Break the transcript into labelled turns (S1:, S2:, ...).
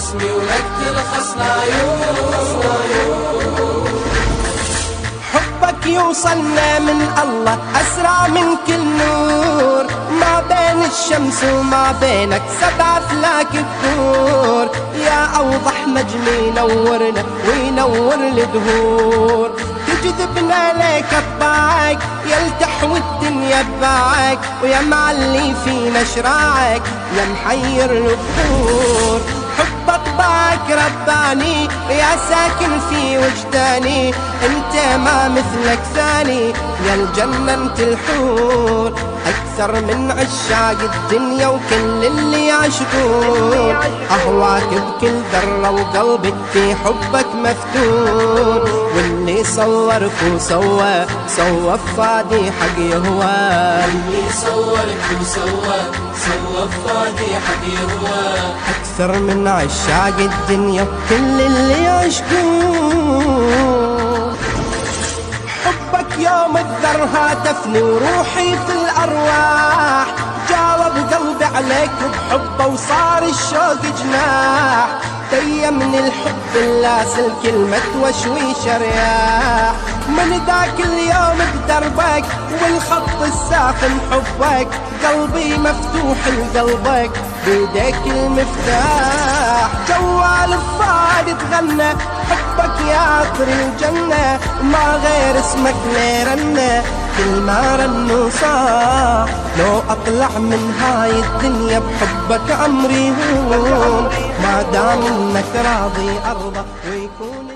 S1: باسمي ولك ترخص العيون.
S2: حبك يوصلنا من الله أسرع من كل نور، ما بين الشمس وما بينك 7 فلك الدور. يا أوضح نجم ينورنا وينور الدهور، تجذبنا ليك أطباعك يلتحوي الدنيا بباعك، ويا معلي فينا شراعك يا محير البحور. حب أطباعك رباني يا ساكن في وجداني، انت ما مثلك ثاني يا الجنة انت الحور. أكثر من عشاق الدنيا وكل اللي يعشقون، أهواك بكل ذرة وقلبي في حبك مفتون. واللي صورك وسوى فادي حق يهوى،
S1: واللي صورك وسوى فادي حق يهوى.
S2: أكثر من عشاق الدنيا وكل اللي يعشقون. حبك يوم الذر هاتفني وروحي في الأرواح، جاوب قلبي عليك بحبه وصار الشوق جناح. تيمني الحب اللاسل كلمة وشويش رياح، من ذاك اليوم بدربك والخط الساخن حبك، قلبي مفتوح لقلبك بيديك المفتاح. جوال الفؤاد تغنى حبك يا عطر الجنة، ما غير اسمك ليرنا كل ما رنوا صاح. لو أطلع من هاي الدنيا بحبك عمري هون، ما دام انك راضي أرضى ويكون